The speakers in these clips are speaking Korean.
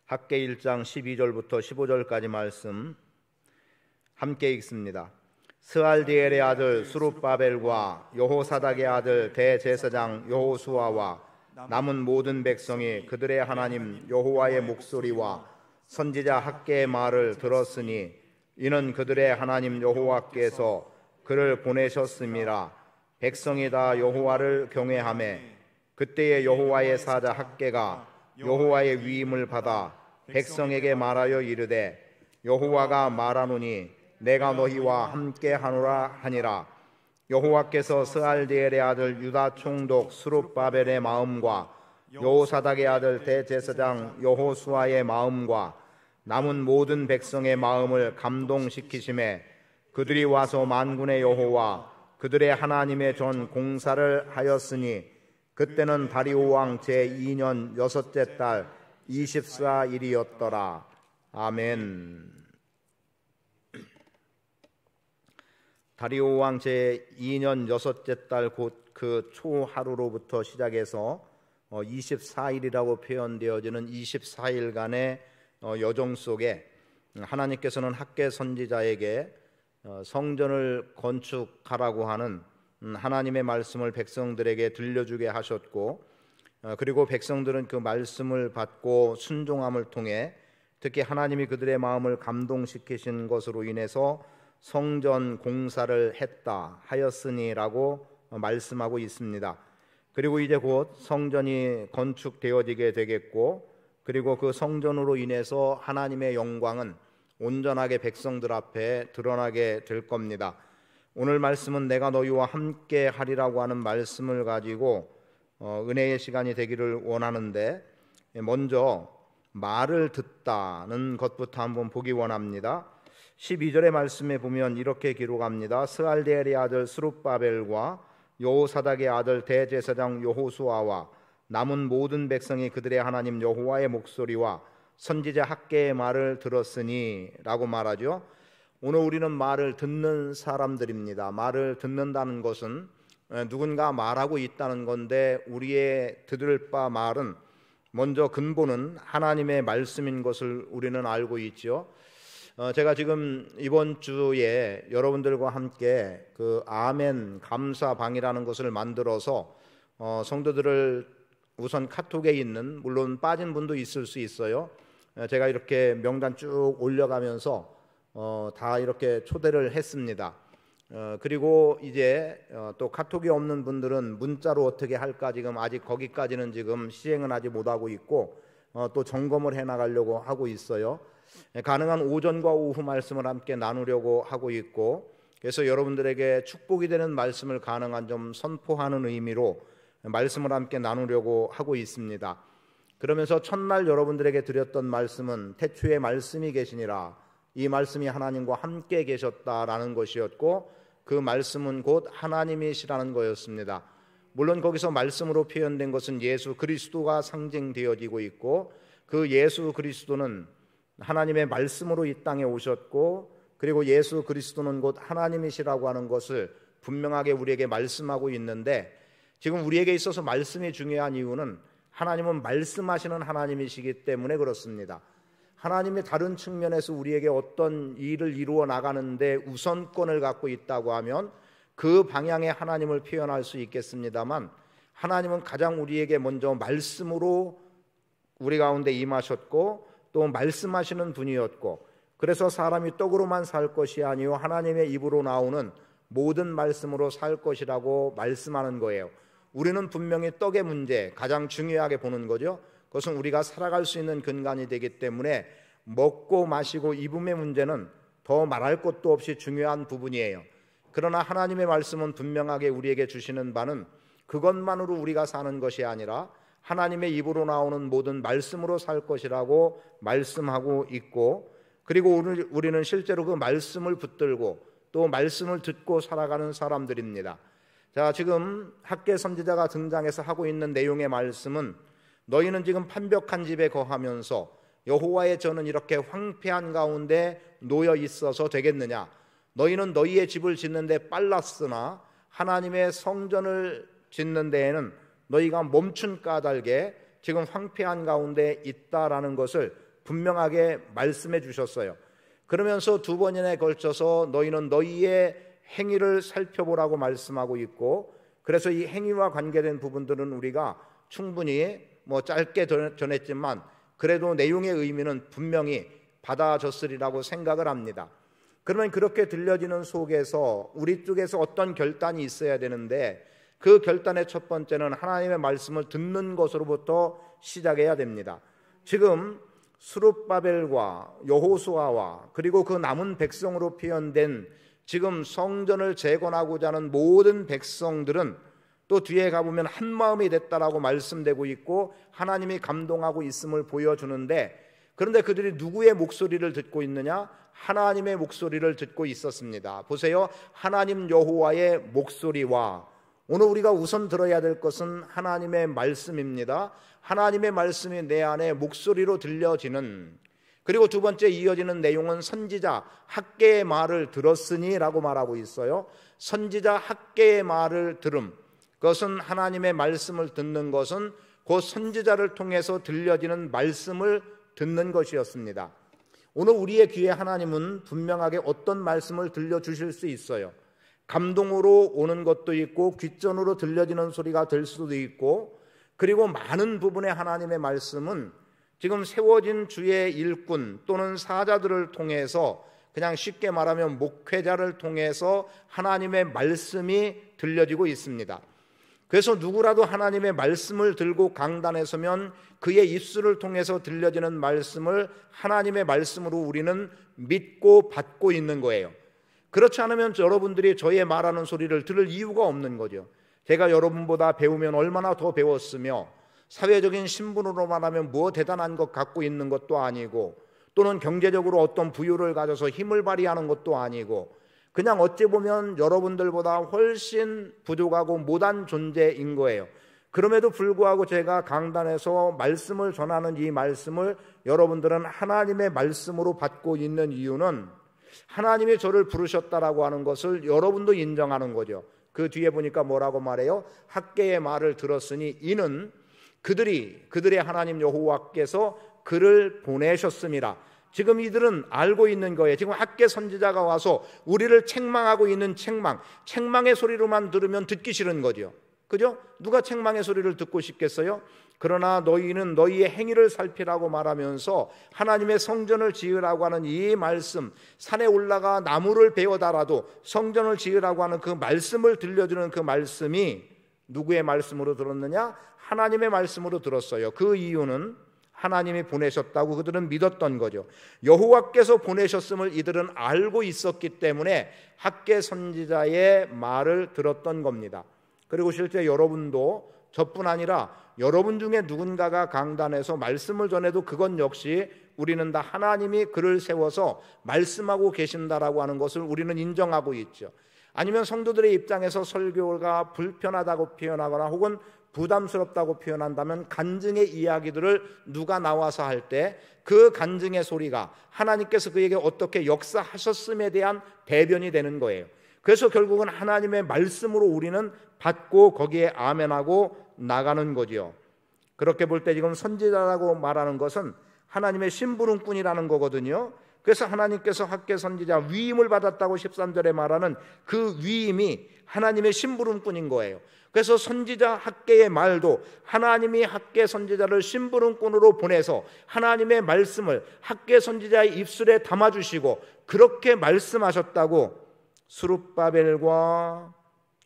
학개 1장 12절부터 15절까지 말씀 함께 읽습니다. 스알디엘의 아들 스룹바벨과 여호사닥의 아들 대제사장 여호수아와 남은 모든 백성이 그들의 하나님 여호와의 목소리와 선지자 학개의 말을 들었으니 이는 그들의 하나님 여호와께서 그를 보내셨음이라. 백성이 다 여호와를 경외하매 그때의 여호와의 사자 학개가 여호와의 위임을 받아 백성에게 말하여 이르되 여호와가 말하노니 내가 너희와 함께 하노라 하니라. 여호와께서 스알디엘의 아들 유다 총독 스룹바벨의 마음과 여호사닥의 아들 대제사장 여호수아의 마음과 남은 모든 백성의 마음을 감동시키심에 그들이 와서 만군의 여호와 그들의 하나님의 전 공사를 하였으니 그때는 다리오 왕 제2년 여섯째 달 24일이었더라. 아멘. 다리오 왕 제2년 여섯째 달 곧 그 초하루로부터 시작해서 24일이라고 표현되어지는 24일간의 여정 속에 하나님께서는 학개 선지자에게 성전을 건축하라고 하는 하나님의 말씀을 백성들에게 들려주게 하셨고, 그리고 백성들은 그 말씀을 받고 순종함을 통해 특히 하나님이 그들의 마음을 감동시키신 것으로 인해서 성전 공사를 했다 하였으니라고 말씀하고 있습니다. 그리고 이제 곧 성전이 건축되어지게 되겠고, 그리고 그 성전으로 인해서 하나님의 영광은 온전하게 백성들 앞에 드러나게 될 겁니다. 오늘 말씀은 내가 너희와 함께 하리라고 하는 말씀을 가지고 은혜의 시간이 되기를 원하는데, 먼저 말을 듣다는 것부터 한번 보기 원합니다. 12절의 말씀에 보면 이렇게 기록합니다. 스알디엘의 아들 스룹바벨과 여호사닥의 아들 대제사장 여호수아와 남은 모든 백성이 그들의 하나님 여호와의 목소리와 선지자 학개의 말을 들었으니 라고 말하죠. 오늘 우리는 말을 듣는 사람들입니다. 말을 듣는다는 것은 누군가 말하고 있다는 건데, 우리의 들을 바 말은 먼저 근본은 하나님의 말씀인 것을 우리는 알고 있죠. 제가 지금 이번 주에 여러분들과 함께 그 아멘 감사방이라는 것을 만들어서 성도들을 우선 카톡에 있는, 물론 빠진 분도 있을 수 있어요. 제가 이렇게 명단 쭉 올려가면서 다 이렇게 초대를 했습니다. 그리고 이제 또 카톡이 없는 분들은 문자로 어떻게 할까 지금 아직 거기까지는 지금 시행은 아직 못하고 있고, 또 점검을 해나가려고 하고 있어요. 가능한 오전과 오후 말씀을 함께 나누려고 하고 있고, 그래서 여러분들에게 축복이 되는 말씀을 가능한 좀 선포하는 의미로 말씀을 함께 나누려고 하고 있습니다. 그러면서 첫날 여러분들에게 드렸던 말씀은 태초에 말씀이 계시니라, 이 말씀이 하나님과 함께 계셨다라는 것이었고, 그 말씀은 곧 하나님이시라는 거였습니다. 물론 거기서 말씀으로 표현된 것은 예수 그리스도가 상징되어지고 있고, 그 예수 그리스도는 하나님의 말씀으로 이 땅에 오셨고, 그리고 예수 그리스도는 곧 하나님이시라고 하는 것을 분명하게 우리에게 말씀하고 있는데, 지금 우리에게 있어서 말씀이 중요한 이유는 하나님은 말씀하시는 하나님이시기 때문에 그렇습니다. 하나님이 다른 측면에서 우리에게 어떤 일을 이루어 나가는데 우선권을 갖고 있다고 하면 그 방향에 하나님을 표현할 수 있겠습니다만, 하나님은 가장 우리에게 먼저 말씀으로 우리 가운데 임하셨고 또 말씀하시는 분이었고, 그래서 사람이 떡으로만 살 것이 아니요 하나님의 입으로 나오는 모든 말씀으로 살 것이라고 말씀하는 거예요. 우리는 분명히 떡의 문제 가장 중요하게 보는 거죠. 그것은 우리가 살아갈 수 있는 근간이 되기 때문에 먹고 마시고 입음의 문제는 더 말할 것도 없이 중요한 부분이에요. 그러나 하나님의 말씀은 분명하게 우리에게 주시는 바는 그것만으로 우리가 사는 것이 아니라 하나님의 입으로 나오는 모든 말씀으로 살 것이라고 말씀하고 있고, 그리고 우리는 실제로 그 말씀을 붙들고 또 말씀을 듣고 살아가는 사람들입니다. 자, 지금 학개 선지자가 등장해서 하고 있는 내용의 말씀은 너희는 지금 판벽한 집에 거하면서 여호와의 전은 이렇게 황폐한 가운데 놓여 있어서 되겠느냐? 너희는 너희의 집을 짓는데 빨랐으나 하나님의 성전을 짓는 데에는 너희가 멈춘 까닭에 지금 황폐한 가운데 있다라는 것을 분명하게 말씀해 주셨어요. 그러면서 두 번이나 걸쳐서 너희는 너희의 행위를 살펴보라고 말씀하고 있고, 그래서 이 행위와 관계된 부분들은 우리가 충분히 짧게 전했지만 그래도 내용의 의미는 분명히 받아졌으리라고 생각을 합니다. 그러면 그렇게 들려지는 속에서 우리 쪽에서 어떤 결단이 있어야 되는데, 그 결단의 첫 번째는 하나님의 말씀을 듣는 것으로부터 시작해야 됩니다. 지금 스룹바벨과 여호수아와 그리고 그 남은 백성으로 표현된 지금 성전을 재건하고자 하는 모든 백성들은 또 뒤에 가보면 한 마음이 됐다라고 말씀되고 있고 하나님이 감동하고 있음을 보여주는데, 그런데 그들이 누구의 목소리를 듣고 있느냐? 하나님의 목소리를 듣고 있었습니다. 보세요. 하나님 여호와의 목소리와, 오늘 우리가 우선 들어야 될 것은 하나님의 말씀입니다. 하나님의 말씀이 내 안에 목소리로 들려지는, 그리고 두 번째 이어지는 내용은 선지자 학개의 말을 들었으니 라고 말하고 있어요. 선지자 학개의 말을 들음, 그것은 하나님의 말씀을 듣는 것은 그 선지자를 통해서 들려지는 말씀을 듣는 것이었습니다. 오늘 우리의 귀에 하나님은 분명하게 어떤 말씀을 들려주실 수 있어요. 감동으로 오는 것도 있고 귓전으로 들려지는 소리가 될 수도 있고, 그리고 많은 부분의 하나님의 말씀은 지금 세워진 주의 일꾼 또는 사자들을 통해서, 그냥 쉽게 말하면 목회자를 통해서 하나님의 말씀이 들려지고 있습니다. 그래서 누구라도 하나님의 말씀을 들고 강단에 서면 그의 입술을 통해서 들려지는 말씀을 하나님의 말씀으로 우리는 믿고 받고 있는 거예요. 그렇지 않으면 여러분들이 저의 말하는 소리를 들을 이유가 없는 거죠. 제가 여러분보다 배우면 얼마나 더 배웠으며, 사회적인 신분으로 말하면 뭐 대단한 것 갖고 있는 것도 아니고, 또는 경제적으로 어떤 부유를 가져서 힘을 발휘하는 것도 아니고, 그냥 어찌 보면 여러분들보다 훨씬 부족하고 못한 존재인 거예요. 그럼에도 불구하고 제가 강단에서 말씀을 전하는 이 말씀을 여러분들은 하나님의 말씀으로 받고 있는 이유는 하나님이 저를 부르셨다라고 하는 것을 여러분도 인정하는 거죠. 그 뒤에 보니까 뭐라고 말해요? 학개의 말을 들었으니 이는 그들의 하나님 여호와께서 그를 보내셨습니다. 지금 이들은 알고 있는 거예요. 지금 학개 선지자가 와서 우리를 책망하고 있는 책망의 소리로만 들으면 듣기 싫은 거죠. 그죠? 누가 책망의 소리를 듣고 싶겠어요? 그러나 너희는 너희의 행위를 살피라고 말하면서 하나님의 성전을 지으라고 하는 이 말씀, 산에 올라가 나무를 베어달아도 성전을 지으라고 하는 그 말씀을 들려주는 그 말씀이 누구의 말씀으로 들었느냐? 하나님의 말씀으로 들었어요. 그 이유는 하나님이 보내셨다고 그들은 믿었던 거죠. 여호와께서 보내셨음을 이들은 알고 있었기 때문에 학개 선지자의 말을 들었던 겁니다. 그리고 실제 여러분도 저뿐 아니라 여러분 중에 누군가가 강단에서 말씀을 전해도 그건 역시 우리는 다 하나님이 그를 세워서 말씀하고 계신다라고 하는 것을 우리는 인정하고 있죠. 아니면 성도들의 입장에서 설교가 불편하다고 표현하거나 혹은 부담스럽다고 표현한다면 간증의 이야기들을 누가 나와서 할 때 그 간증의 소리가 하나님께서 그에게 어떻게 역사하셨음에 대한 대변이 되는 거예요. 그래서 결국은 하나님의 말씀으로 우리는 받고 거기에 아멘하고 나가는 거죠. 그렇게 볼 때 지금 선지자라고 말하는 것은 하나님의 심부름꾼이라는 거거든요. 그래서 하나님께서 학개 선지자 위임을 받았다고 13절에 말하는 그 위임이 하나님의 심부름꾼인 거예요. 그래서 선지자 학개의 말도 하나님이 학개 선지자를 심부름꾼으로 보내서 하나님의 말씀을 학개 선지자의 입술에 담아주시고 그렇게 말씀하셨다고 스룹바벨과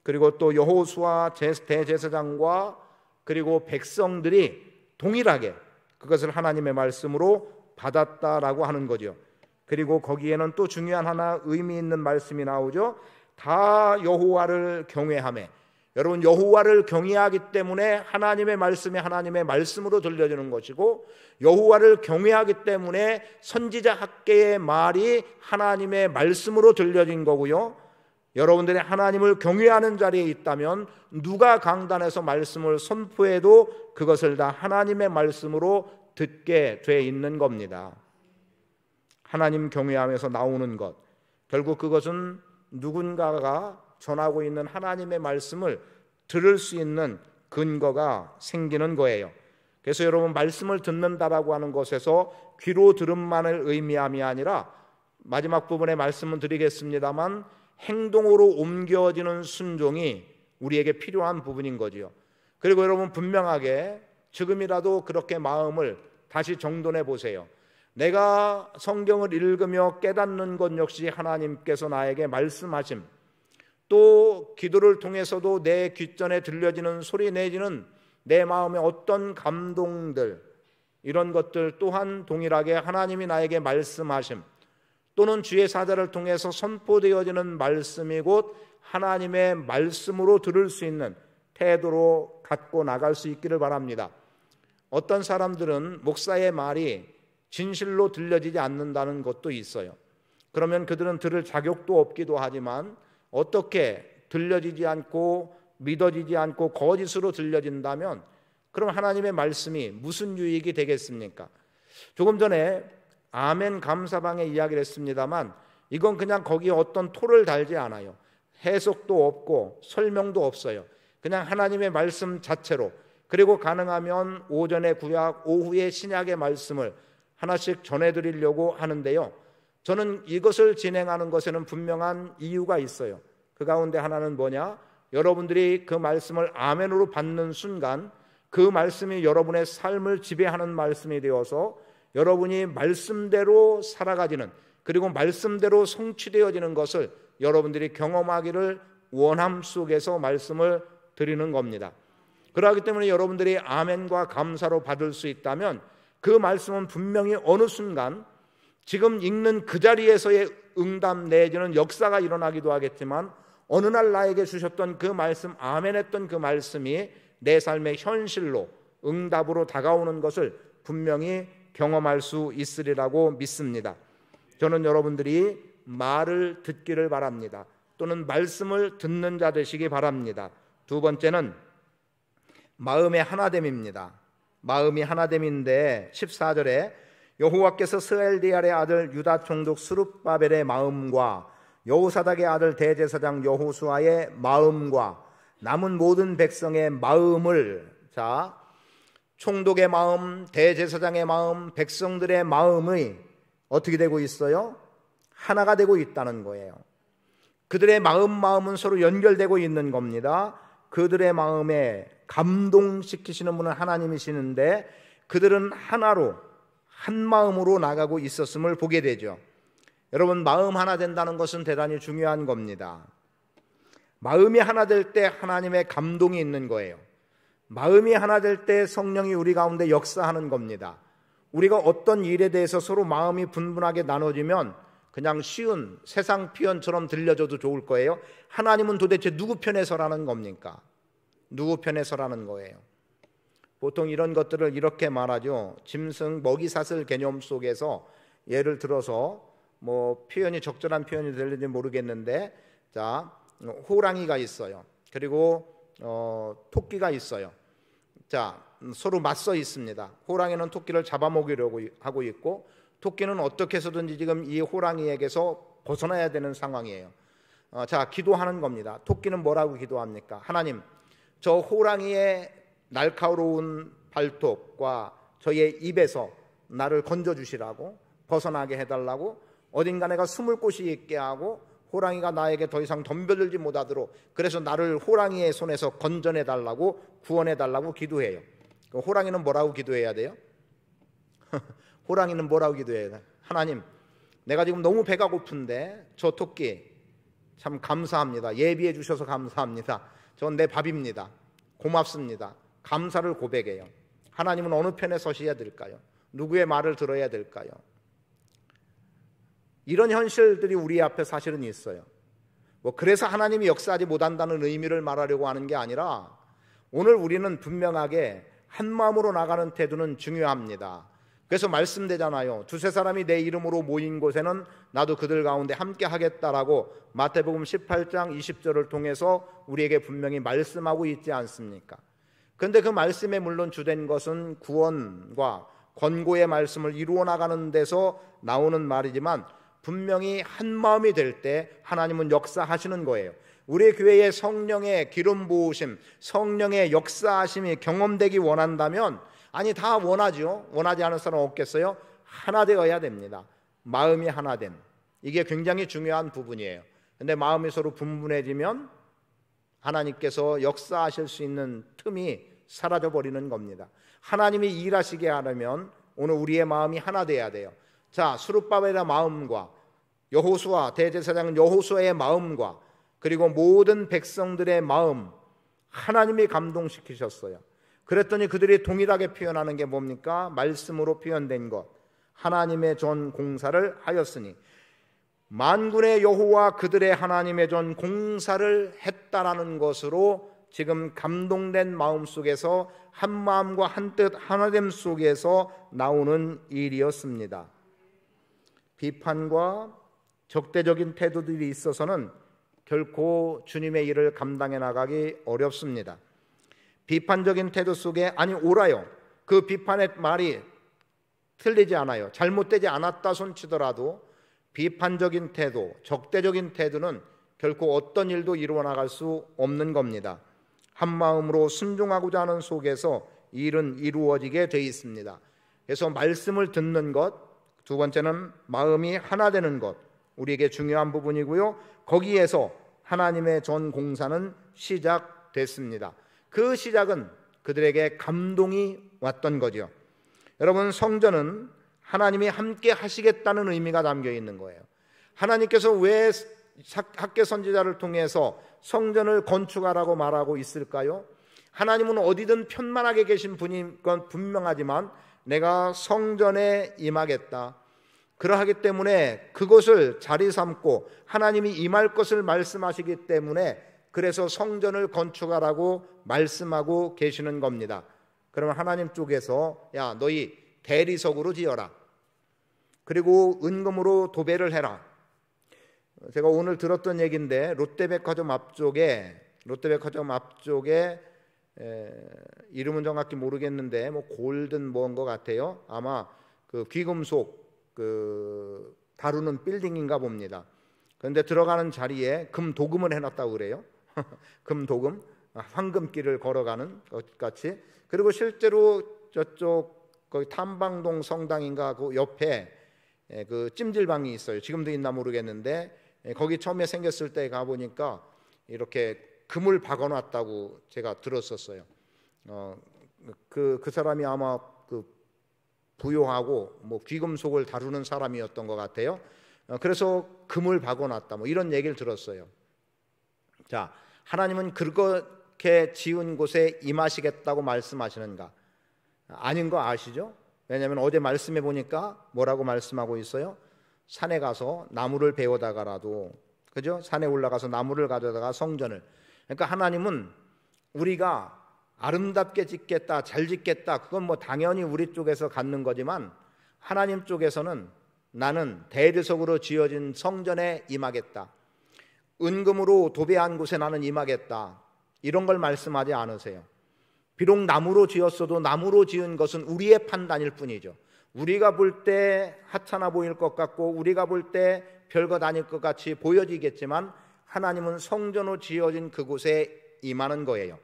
그리고 또 여호수아 대제사장과 그리고 백성들이 동일하게 그것을 하나님의 말씀으로 받았다라고 하는 거죠. 그리고 거기에는 또 중요한 하나 의미 있는 말씀이 나오죠. 다 여호와를 경외하며, 여러분 여호와를 경외하기 때문에 하나님의 말씀이 하나님의 말씀으로 들려주는 것이고, 여호와를 경외하기 때문에 선지자 학개의 말이 하나님의 말씀으로 들려진 거고요. 여러분들이 하나님을 경외하는 자리에 있다면 누가 강단에서 말씀을 선포해도 그것을 다 하나님의 말씀으로 듣게 돼 있는 겁니다. 하나님 경외하면서 나오는 것, 결국 그것은 누군가가 전하고 있는 하나님의 말씀을 들을 수 있는 근거가 생기는 거예요. 그래서 여러분, 말씀을 듣는다라고 하는 것에서 귀로 들음만을 의미함이 아니라 마지막 부분에 말씀을 드리겠습니다만 행동으로 옮겨지는 순종이 우리에게 필요한 부분인 거지요. 그리고 여러분, 분명하게 지금이라도 그렇게 마음을 다시 정돈해 보세요. 내가 성경을 읽으며 깨닫는 것 역시 하나님께서 나에게 말씀하심, 또 기도를 통해서도 내 귓전에 들려지는 소리 내지는 내 마음의 어떤 감동들, 이런 것들 또한 동일하게 하나님이 나에게 말씀하심, 또는 주의 사자를 통해서 선포되어지는 말씀이 곧 하나님의 말씀으로 들을 수 있는 태도로 갖고 나갈 수 있기를 바랍니다. 어떤 사람들은 목사의 말이 진실로 들려지지 않는다는 것도 있어요. 그러면 그들은 들을 자격도 없기도 하지만 어떻게 들려지지 않고 믿어지지 않고 거짓으로 들려진다면 그럼 하나님의 말씀이 무슨 유익이 되겠습니까? 조금 전에 아멘 감사방에 이야기를 했습니다만 이건 그냥 거기에 어떤 토를 달지 않아요. 해석도 없고 설명도 없어요. 그냥 하나님의 말씀 자체로, 그리고 가능하면 오전에 구약, 오후에 신약의 말씀을 하나씩 전해드리려고 하는데요, 저는 이것을 진행하는 것에는 분명한 이유가 있어요. 그 가운데 하나는 뭐냐? 여러분들이 그 말씀을 아멘으로 받는 순간 그 말씀이 여러분의 삶을 지배하는 말씀이 되어서 여러분이 말씀대로 살아가지는, 그리고 말씀대로 성취되어지는 것을 여러분들이 경험하기를 원함 속에서 말씀을 드리는 겁니다. 그렇기 때문에 여러분들이 아멘과 감사로 받을 수 있다면 그 말씀은 분명히 어느 순간 지금 읽는 그 자리에서의 응답 내지는 역사가 일어나기도 하겠지만 어느 날 나에게 주셨던 그 말씀, 아멘했던 그 말씀이 내 삶의 현실로 응답으로 다가오는 것을 분명히 경험할 수 있으리라고 믿습니다. 저는 여러분들이 말을 듣기를 바랍니다. 또는 말씀을 듣는 자 되시기 바랍니다. 두 번째는 마음의 하나됨입니다. 마음이 하나됨인데 14절에 여호와께서 스알디엘의 아들 유다 총독 스룹바벨의 마음과 여호사닥의 아들 대제사장 여호수아의 마음과 남은 모든 백성의 마음을, 자, 총독의 마음, 대제사장의 마음, 백성들의 마음이 어떻게 되고 있어요? 하나가 되고 있다는 거예요. 그들의 마음은 서로 연결되고 있는 겁니다. 그들의 마음에 감동시키시는 분은 하나님이시는데 그들은 하나로, 한 마음으로 나가고 있었음을 보게 되죠. 여러분, 마음 하나 된다는 것은 대단히 중요한 겁니다. 마음이 하나 될 때 하나님의 감동이 있는 거예요. 마음이 하나 될 때 성령이 우리 가운데 역사하는 겁니다. 우리가 어떤 일에 대해서 서로 마음이 분분하게 나눠지면 그냥 쉬운 세상 표현처럼 들려줘도 좋을 거예요. 하나님은 도대체 누구 편에 서라는 겁니까? 누구 편에 서라는 거예요. 보통 이런 것들을 이렇게 말하죠. 짐승 먹이 사슬 개념 속에서 예를 들어서 뭐 표현이 적절한 표현이 될지 모르겠는데, 자, 호랑이가 있어요. 그리고 토끼가 있어요. 자, 서로 맞서 있습니다. 호랑이는 토끼를 잡아먹으려고 하고 있고 토끼는 어떻게 해서든지 지금 이 호랑이에게서 벗어나야 되는 상황이에요. 자, 기도하는 겁니다. 토끼는 뭐라고 기도합니까? 하나님, 저 호랑이의 날카로운 발톱과 저의 입에서 나를 건져주시라고, 벗어나게 해달라고, 어딘가 내가 숨을 곳이 있게 하고 호랑이가 나에게 더 이상 덤벼들지 못하도록, 그래서 나를 호랑이의 손에서 건져내달라고, 구원해달라고 기도해요. 호랑이는 뭐라고 기도해야 돼요? 호랑이는 뭐라고 기도해야 돼요? 하나님, 내가 지금 너무 배가 고픈데 저 토끼 참 감사합니다. 예비해 주셔서 감사합니다. 전 내 밥입니다. 고맙습니다. 감사를 고백해요. 하나님은 어느 편에 서셔야 될까요? 누구의 말을 들어야 될까요? 이런 현실들이 우리 앞에 사실은 있어요. 뭐 그래서 하나님이 역사하지 못한다는 의미를 말하려고 하는 게 아니라 오늘 우리는 분명하게 한 마음으로 나가는 태도는 중요합니다. 그래서 말씀되잖아요. 두세 사람이 내 이름으로 모인 곳에는 나도 그들 가운데 함께 하겠다라고 마태복음 18장 20절을 통해서 우리에게 분명히 말씀하고 있지 않습니까? 그런데 그 말씀에 물론 주된 것은 구원과 권고의 말씀을 이루어 나가는 데서 나오는 말이지만 분명히 한 마음이 될 때 하나님은 역사하시는 거예요. 우리 교회의 성령의 기름 부으심, 성령의 역사하심이 경험되기 원한다면 아니 다 원하죠. 원하지 않은 사람 없겠어요? 하나 되어야 됩니다. 마음이 하나됨, 이게 굉장히 중요한 부분이에요. 근데 마음이 서로 분분해지면 하나님께서 역사하실 수 있는 틈이 사라져 버리는 겁니다. 하나님이 일하시게 하려면 오늘 우리의 마음이 하나 돼야 돼요. 자, 스룹바벨의 마음과 여호수아, 대제사장 여호수아의 마음과 그리고 모든 백성들의 마음, 하나님이 감동시키셨어요. 그랬더니 그들이 동일하게 표현하는 게 뭡니까? 말씀으로 표현된 것, 하나님의 전 공사를 하였으니, 만군의 여호와 그들의 하나님의 전 공사를 했다라는 것으로 지금 감동된 마음 속에서 한 마음과 한 뜻 하나됨 속에서 나오는 일이었습니다. 비판과 적대적인 태도들이 있어서는 결코 주님의 일을 감당해 나가기 어렵습니다. 비판적인 태도 속에 아니 옳아요, 그 비판의 말이 틀리지 않아요, 잘못되지 않았다 손치더라도 비판적인 태도, 적대적인 태도는 결코 어떤 일도 이루어 나갈 수 없는 겁니다. 한 마음으로 순종하고자 하는 속에서 일은 이루어지게 되어 있습니다. 그래서 말씀을 듣는 것, 두 번째는 마음이 하나 되는 것, 우리에게 중요한 부분이고요. 거기에서 하나님의 전 공사는 시작됐습니다. 그 시작은 그들에게 감동이 왔던 거죠. 여러분, 성전은 하나님이 함께 하시겠다는 의미가 담겨 있는 거예요. 하나님께서 왜 학개 선지자를 통해서 성전을 건축하라고 말하고 있을까요? 하나님은 어디든 편만하게 계신 분인 건 분명하지만 내가 성전에 임하겠다, 그러하기 때문에 그것을 자리 삼고 하나님이 임할 것을 말씀하시기 때문에 그래서 성전을 건축하라고 말씀하고 계시는 겁니다. 그러면 하나님 쪽에서 야, 너희 대리석으로 지어라, 그리고 은금으로 도배를 해라. 제가 오늘 들었던 얘기인데 롯데백화점 앞쪽에 이름은 정확히 모르겠는데 뭐 골든 뭐인 것 같아요. 아마 그 귀금속 그 다루는 빌딩인가 봅니다. 그런데 들어가는 자리에 금도금을 해놨다고 그래요. 금도금, 황금길을 걸어가는 것 같이. 그리고 실제로 저쪽 거기 탐방동 성당인가 그 옆에 그 찜질방이 있어요. 지금도 있나 모르겠는데 거기 처음에 생겼을 때 가보니까 이렇게 금을 박아놨다고 제가 들었었어요. 그 사람이 아마 그 부요하고 뭐 귀금속을 다루는 사람이었던 것 같아요. 그래서 금을 박아놨다, 뭐 이런 얘기를 들었어요. 자, 하나님은 그렇게 지은 곳에 임하시겠다고 말씀하시는가? 아닌 거 아시죠? 왜냐하면 어제 말씀해 보니까 뭐라고 말씀하고 있어요? 산에 가서 나무를 베어다가라도, 그죠? 산에 올라가서 나무를 가져다가 성전을. 그러니까 하나님은 우리가 아름답게 짓겠다, 잘 짓겠다, 그건 뭐 당연히 우리 쪽에서 갖는 거지만 하나님 쪽에서는 나는 대리석으로 지어진 성전에 임하겠다, 은금으로 도배한 곳에 나는 임하겠다, 이런 걸 말씀하지 않으세요. 비록 나무로 지었어도 나무로 지은 것은 우리의 판단일 뿐이죠. 우리가 볼 때 하찮아 보일 것 같고 우리가 볼 때 별것 아닐 것 같이 보여지겠지만 하나님은 성전으로 지어진 그곳에 임하는 거예요.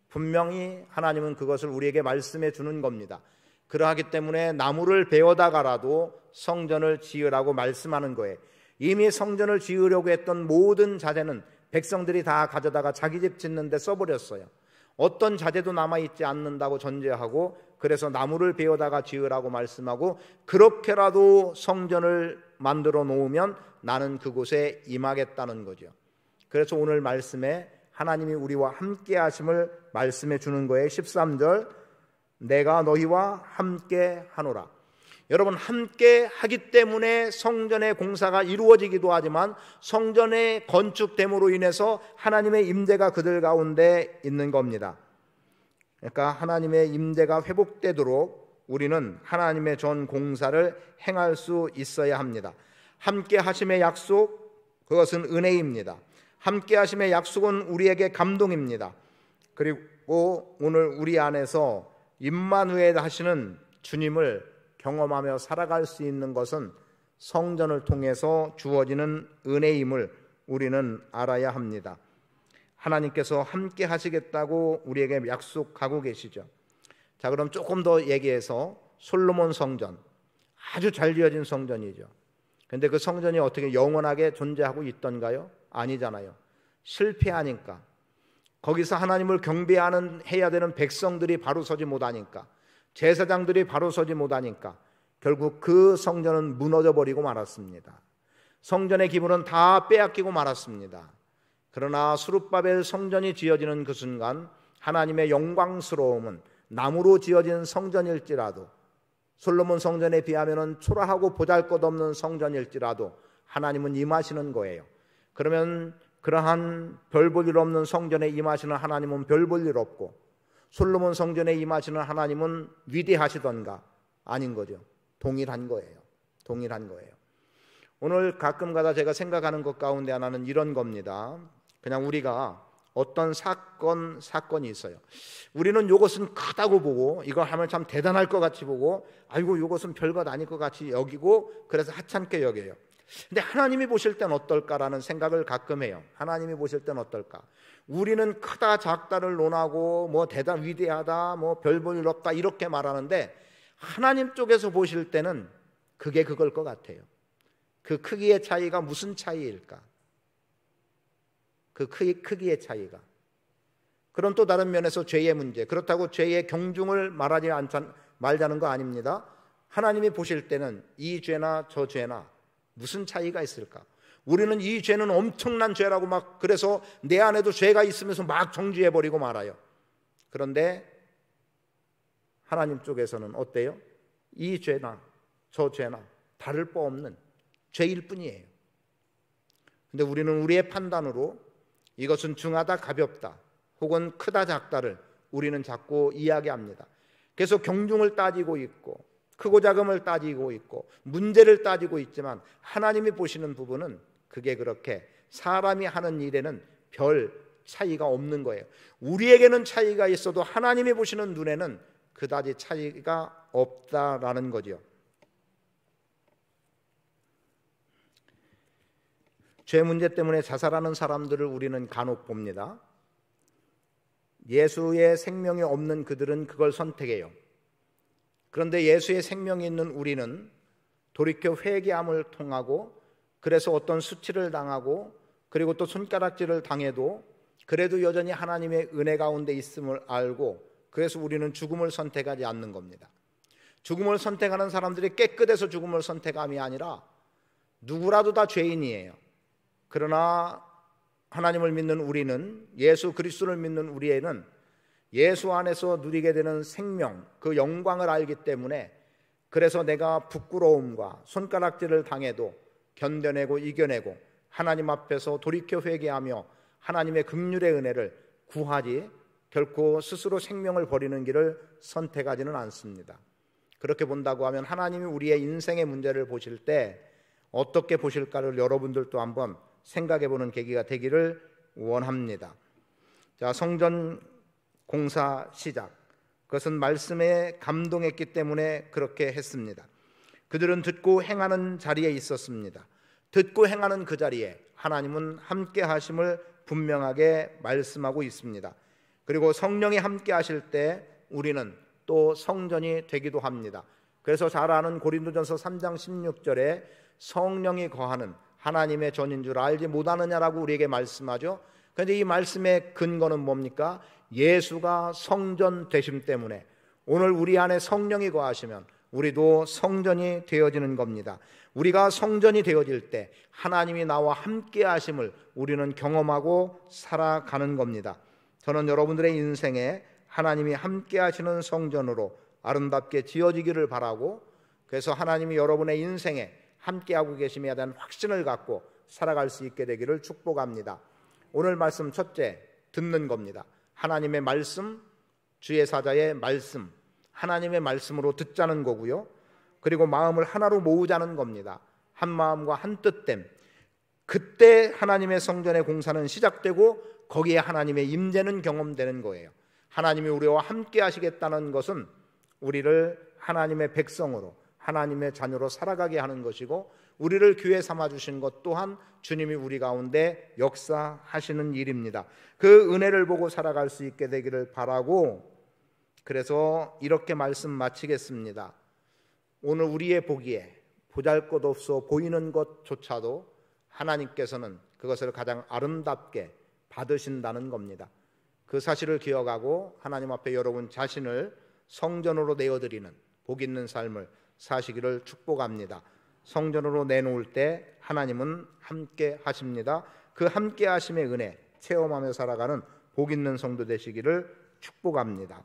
분명히 하나님은 그것을 우리에게 말씀해 주는 겁니다. 그러하기 때문에 나무를 베어다가라도 성전을 지으라고 말씀하는 거예요. 이미 성전을 지으려고 했던 모든 자재는 백성들이 다 가져다가 자기 집 짓는 데 써버렸어요. 어떤 자재도 남아있지 않는다고 전제하고 그래서 나무를 베어다가 지으라고 말씀하고 그렇게라도 성전을 만들어 놓으면 나는 그곳에 임하겠다는 거죠. 그래서 오늘 말씀에 하나님이 우리와 함께 하심을 말씀해 주는 거예요. 13절, 내가 너희와 함께 하노라. 여러분, 함께 하기 때문에 성전의 공사가 이루어지기도 하지만 성전의 건축됨으로 인해서 하나님의 임재가 그들 가운데 있는 겁니다. 그러니까 하나님의 임재가 회복되도록 우리는 하나님의 전 공사를 행할 수 있어야 합니다. 함께 하심의 약속, 그것은 은혜입니다. 함께 하심의 약속은 우리에게 감동입니다. 그리고 오늘 우리 안에서 임마누엘 하시는 주님을 경험하며 살아갈 수 있는 것은 성전을 통해서 주어지는 은혜임을 우리는 알아야 합니다. 하나님께서 함께 하시겠다고 우리에게 약속하고 계시죠. 자, 그럼 조금 더 얘기해서 솔로몬 성전, 아주 잘 지어진 성전이죠. 근데 그 성전이 어떻게 영원하게 존재하고 있던가요? 아니잖아요. 실패하니까, 거기서 하나님을 경배하는 해야 되는 백성들이 바로 서지 못하니까, 제사장들이 바로 서지 못하니까 결국 그 성전은 무너져 버리고 말았습니다. 성전의 기물은 다 빼앗기고 말았습니다. 그러나 스룹바벨 성전이 지어지는 그 순간 하나님의 영광스러움은 나무로 지어진 성전일지라도, 솔로몬 성전에 비하면 초라하고 보잘것없는 성전일지라도 하나님은 임하시는 거예요. 그러면 그러한 별 볼 일 없는 성전에 임하시는 하나님은 별 볼 일 없고, 솔로몬 성전에 임하시는 하나님은 위대하시던가? 아닌 거죠. 동일한 거예요. 동일한 거예요. 오늘 가끔가다 제가 생각하는 것 가운데 하나는 이런 겁니다. 그냥 우리가 어떤 사건이 있어요. 우리는 이것은 크다고 보고, 이거 하면 참 대단할 것 같이 보고, 아이고 이것은 별것 아닐 것 같이 여기고, 그래서 하찮게 여겨요. 근데 하나님이 보실 땐 어떨까라는 생각을 가끔 해요. 하나님이 보실 땐 어떨까? 우리는 크다 작다를 논하고 뭐 대단 위대하다 뭐 별 볼 일 없다 이렇게 말하는데, 하나님 쪽에서 보실 때는 그게 그걸 것 같아요. 그 크기의 차이가 무슨 차이일까? 그 크기의 차이가. 그럼 또 다른 면에서 죄의 문제, 그렇다고 죄의 경중을 말자는 거 아닙니다. 하나님이 보실 때는 이 죄나 저 죄나 무슨 차이가 있을까? 우리는 이 죄는 엄청난 죄라고 막, 그래서 내 안에도 죄가 있으면서 막 정죄해버리고 말아요. 그런데 하나님 쪽에서는 어때요? 이 죄나 저 죄나 다를 바 없는 죄일 뿐이에요. 근데 우리는 우리의 판단으로 이것은 중하다 가볍다 혹은 크다 작다를 우리는 자꾸 이야기합니다. 그래서 경중을 따지고 있고 크고 작음을 따지고 있고 문제를 따지고 있지만, 하나님이 보시는 부분은 그게 그렇게 사람이 하는 일에는 별 차이가 없는 거예요. 우리에게는 차이가 있어도 하나님이 보시는 눈에는 그다지 차이가 없다라는 거죠. 죄 문제 때문에 자살하는 사람들을 우리는 간혹 봅니다. 예수의 생명이 없는 그들은 그걸 선택해요. 그런데 예수의 생명이 있는 우리는 돌이켜 회개함을 통하고, 그래서 어떤 수치를 당하고 그리고 또 손가락질을 당해도 그래도 여전히 하나님의 은혜 가운데 있음을 알고, 그래서 우리는 죽음을 선택하지 않는 겁니다. 죽음을 선택하는 사람들이 깨끗해서 죽음을 선택함이 아니라 누구라도 다 죄인이에요. 그러나 하나님을 믿는 우리는, 예수 그리스도를 믿는 우리에는 예수 안에서 누리게 되는 생명, 그 영광을 알기 때문에, 그래서 내가 부끄러움과 손가락질을 당해도 견뎌내고 이겨내고 하나님 앞에서 돌이켜 회개하며 하나님의 긍휼의 은혜를 구하지, 결코 스스로 생명을 버리는 길을 선택하지는 않습니다. 그렇게 본다고 하면 하나님이 우리의 인생의 문제를 보실 때 어떻게 보실까를 여러분들도 한번 생각해 보는 계기가 되기를 원합니다. 자, 성전 공사 시작, 그것은 말씀에 감동했기 때문에 그렇게 했습니다. 그들은 듣고 행하는 자리에 있었습니다. 듣고 행하는 그 자리에 하나님은 함께 하심을 분명하게 말씀하고 있습니다. 그리고 성령이 함께 하실 때 우리는 또 성전이 되기도 합니다. 그래서 잘 아는 고린도전서 3장 16절에 성령이 거하는 하나님의 전인 줄 알지 못하느냐라고 우리에게 말씀하죠. 그런데 이 말씀의 근거는 뭡니까? 예수가 성전 되심 때문에 오늘 우리 안에 성령이 거하시면 우리도 성전이 되어지는 겁니다. 우리가 성전이 되어질 때 하나님이 나와 함께 하심을 우리는 경험하고 살아가는 겁니다. 저는 여러분들의 인생에 하나님이 함께 하시는 성전으로 아름답게 지어지기를 바라고, 그래서 하나님이 여러분의 인생에 함께하고 계심에 대한 확신을 갖고 살아갈 수 있게 되기를 축복합니다. 오늘 말씀 첫째, 듣는 겁니다. 하나님의 말씀, 주의 사자의 말씀, 하나님의 말씀으로 듣자는 거고요. 그리고 마음을 하나로 모으자는 겁니다. 한 마음과 한 뜻됨. 그때 하나님의 성전의 공사는 시작되고 거기에 하나님의 임재는 경험되는 거예요. 하나님이 우리와 함께 하시겠다는 것은 우리를 하나님의 백성으로, 하나님의 자녀로 살아가게 하는 것이고, 우리를 기회 삼아 주신 것 또한 주님이 우리 가운데 역사하시는 일입니다. 그 은혜를 보고 살아갈 수 있게 되기를 바라고, 그래서 이렇게 말씀 마치겠습니다. 오늘 우리의 보기에 보잘것없어 보이는 것조차도 하나님께서는 그것을 가장 아름답게 받으신다는 겁니다. 그 사실을 기억하고 하나님 앞에 여러분 자신을 성전으로 내어드리는 복 있는 삶을 사시기를 축복합니다. 성전으로 내놓을 때 하나님은 함께 하십니다. 그 함께 하심의 은혜 체험하며 살아가는 복 있는 성도 되시기를 축복합니다.